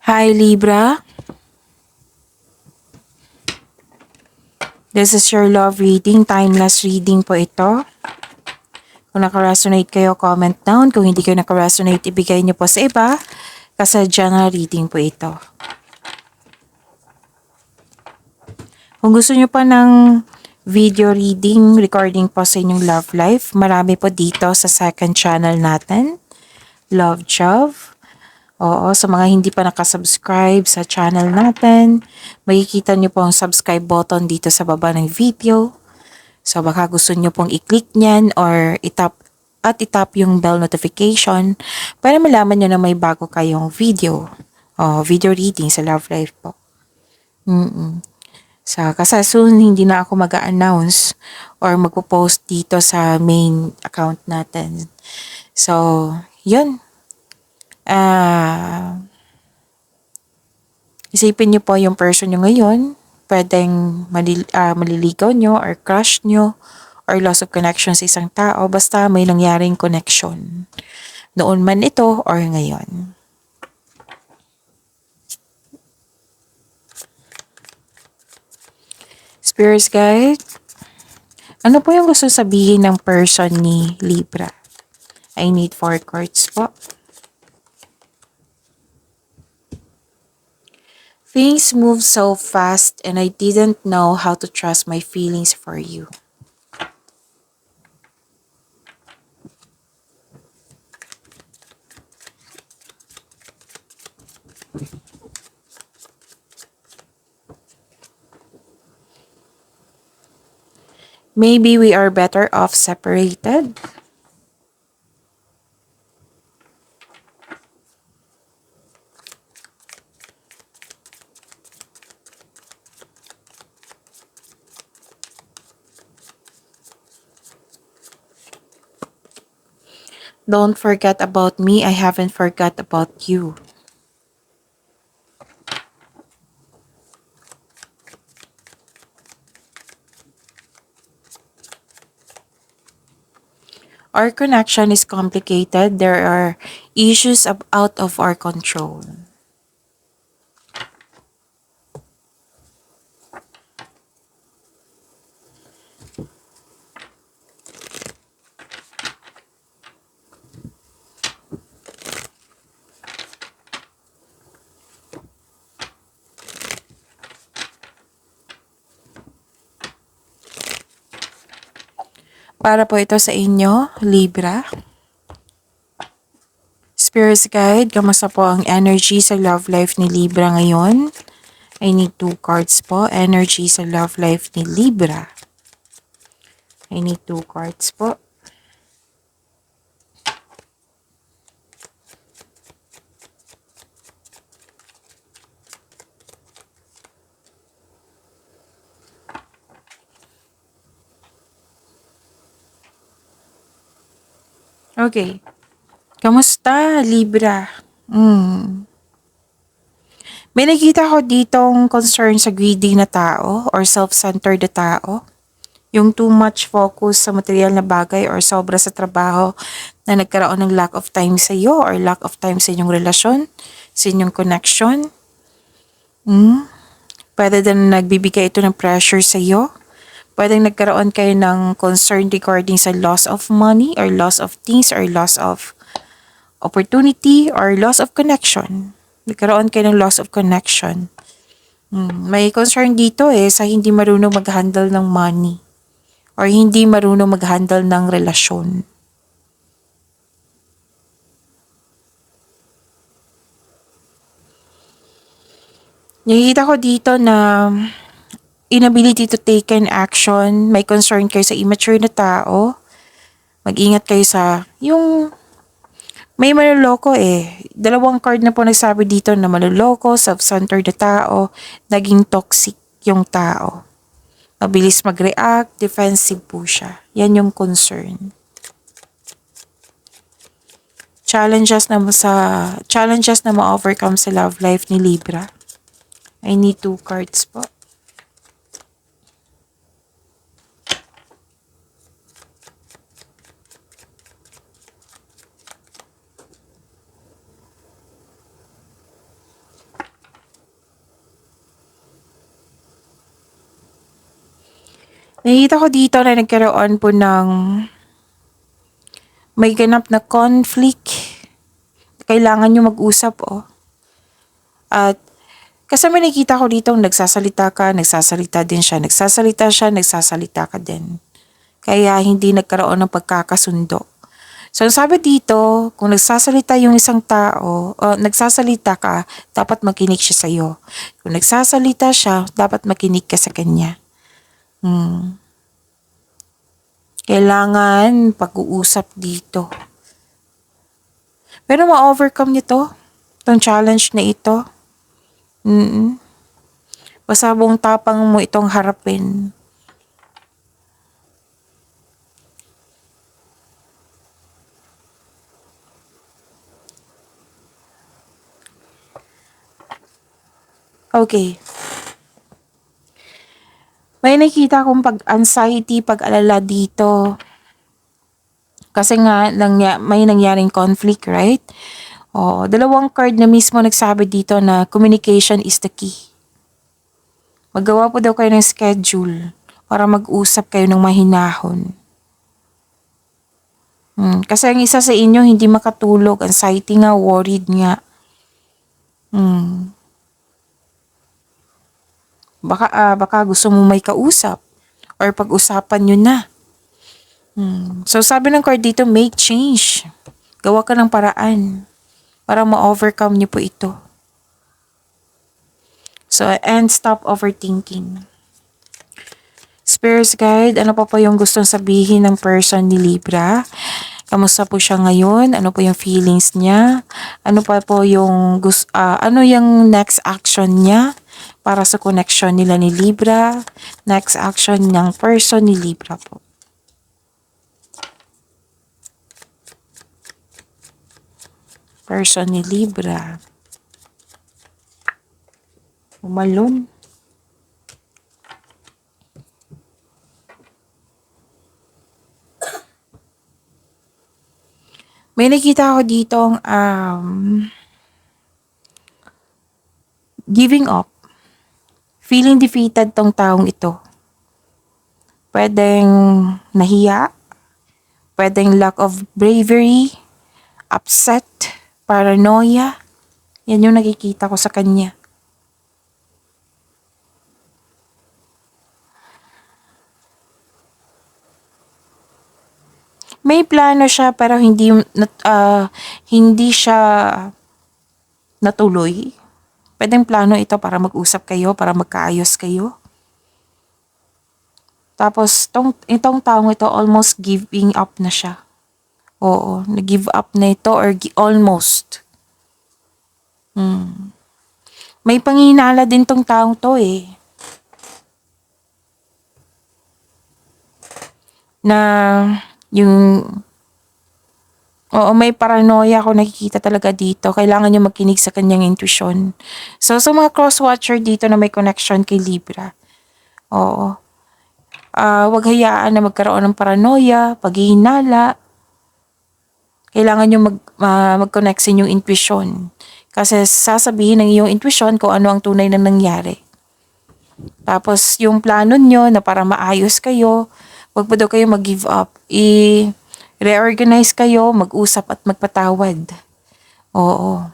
Hi Libra, this is your love reading, timeless reading po ito. Kung nakaresonate kayo, comment down. Kung hindi kayo nakaresonate, ibigay niyo po sa iba. Kasi general reading po ito. Kung gusto niyo pa ng video reading, recording po sa inyong love life, marami po dito sa second channel natin, Love Jove. Oo, sa mga hindi pa nakasubscribe sa channel natin, makikita niyo po ang subscribe button dito sa baba ng video. So baka gusto nyo pong i-click nyan or itap yung bell notification para malaman nyo na may bago kayong video o video reading sa love life po. So kasi soon hindi na ako mag-a-announce or magpo-post dito sa main account natin. So, yun. Isipin nyo po yung person nyo ngayon. Pwedeng maliligaw nyo or crush nyo or loss of connection sa isang tao. Basta may nangyaring connection. Noon man ito or ngayon. Spirits guide, ano po yung gusto sabihin ng person ni Libra? I need 4 cards po. Things move so fast and I didn't know how to trust my feelings for you. Maybe we are better off separated. Don't forget about me, I haven't forgot about you. Our connection is complicated. There are issues out of our control. Para po ito sa inyo, Libra. Spirit Guide, kamusta po ang energy sa love life ni Libra ngayon? I need 2 cards po. Energy sa love life ni Libra. I need 2 cards po. Okay. Kamusta, Libra? May nakita ko ditong concern sa greedy na tao or self-centered na tao. Yung too much focus sa material na bagay or sobra sa trabaho na nagkaroon ng lack of time sa iyo or lack of time sa inyong relasyon, sa inyong connection. Pwede din nagbibigay ito ng pressure sa iyo. Pwede nagkaroon kayo ng concern regarding sa loss of money or loss of things or loss of opportunity or loss of connection. Nagkaroon kayo ng loss of connection. May concern dito sa hindi marunong mag-handle ng money or hindi marunong mag-handle ng relasyon. Nakikita ko dito na inability to take an action, may concern kayo sa immature na tao. Mag-ingat kayo sa yung may maluloko 2 card na po nagsabi dito na maluloko, self-centered na tao, naging toxic yung tao. Mabilis mag-react, defensive po siya. Yan yung concern. Challenges na ma-overcome sa love life ni Libra. I need 2 cards po. Nakikita ko dito na nagkaroon po ng may ganap na conflict. Kailangan nyo mag-usap, oh. At kasi may nakikita ko dito, nagsasalita ka, nagsasalita din siya, nagsasalita siya, nagsasalita ka din. Kaya hindi nagkaroon ng pagkakasundo. So, sabi dito, kung nagsasalita yung isang tao, o nagsasalita ka, dapat makinig siya sa'yo. Kung nagsasalita siya, dapat makinig ka sa kanya. Kailangan pag-uusap dito. Pero ma-overcome niyo to. Itong challenge na ito. Basta buong tapang mo itong harapin. Okay. May nakita akong pag-anxiety, pag-alala dito. Kasi nga, may nangyaring conflict, right? Dalawang card na mismo nagsabi dito na communication is the key. Maggawa po daw kayo ng schedule para mag-usap kayo ng mahinahon. Kasi ang isa sa inyo hindi makatulog, anxiety nga, worried nga. Baka gusto mo may kausap or pag-usapan nyo na. So sabi ng card dito, make change. Gawa ka ng paraan para ma-overcome nyo po ito. So, and stop overthinking. Spirits guide, ano pa po yung gustong sabihin ng person ni Libra? Kamusta po siya ngayon? Ano po yung feelings niya? Ano pa po yung ano yung next action niya para sa connection nila ni Libra? Next action ng person ni Libra po. Person ni Libra. Umalon. May nakita ako ditong giving up. Feeling defeated tong taong ito. Pwedeng nahiya, pwedeng lack of bravery, upset, paranoia. Yan yung nakikita ko sa kanya. May plano siya pero hindi siya natuloy. Pwedeng plano ito para mag-usap kayo, para magkaayos kayo. Tapos, itong taong ito, almost giving up na siya. Oo, nag-give up na ito or almost. May panghihinala din tong taong to eh. Na may paranoia ako nakikita talaga dito. Kailangan nyo magkinig sa kanyang intuition. So, sa mga cross-watcher dito na may connection kay Libra, wag hayaan na magkaroon ng paranoia, paghihinala. Kailangan nyo mag-connect sa inyong intuition. Kasi sasabihin ng iyong intuition kung ano ang tunay na nangyari. Tapos, yung plano nyo na para maayos kayo, wag pa daw kayo mag-give up. Reorganize kayo, mag-usap at magpatawad. Oo.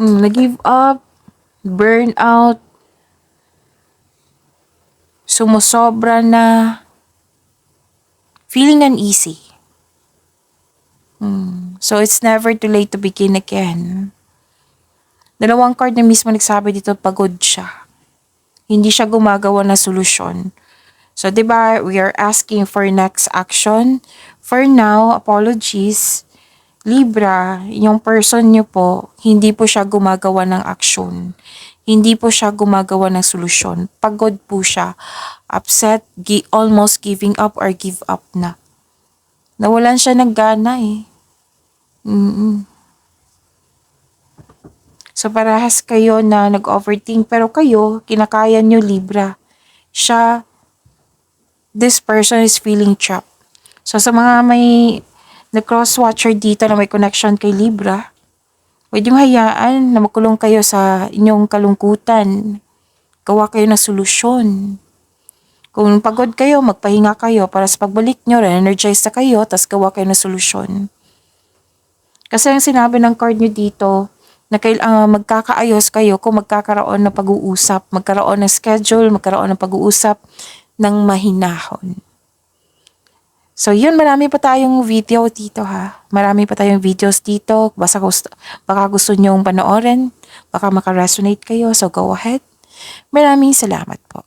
Nag-give up, burn out, sumusobra na, feeling uneasy. So, it's never too late to begin again. Dalawang card na mismo nagsabi dito, pagod siya. Hindi siya gumagawa ng solusyon. So, diba, we are asking for next action. For now, apologies. Libra, yung person nyo po, hindi po siya gumagawa ng aksyon. Hindi po siya gumagawa ng solusyon. Pagod po siya. Upset, almost giving up or give up na. Nawalan siya ng gana eh. So parehas kayo na nag-overthink pero kayo, kinakaya nyo Libra. This person is feeling trapped. So sa mga may na cross-watcher dito na may connection kay Libra, huwag niyong hayaan na makulong kayo sa inyong kalungkutan. Gawa kayo ng solusyon. Kung pagod kayo, magpahinga kayo para sa pagbalik nyo, re-energize na kayo, tapos gawa kayo ng solusyon. Kasi ang sinabi ng card nyo dito, na magkakaayos kayo kung magkakaroon ng pag-uusap, magkaroon ng schedule, magkaroon ng pag-uusap ng mahinahon. So yun, marami pa tayong video dito ha. Marami pa tayong videos dito. Baka gusto nyong panoorin. Baka makaresonate kayo. So go ahead. Maraming salamat po.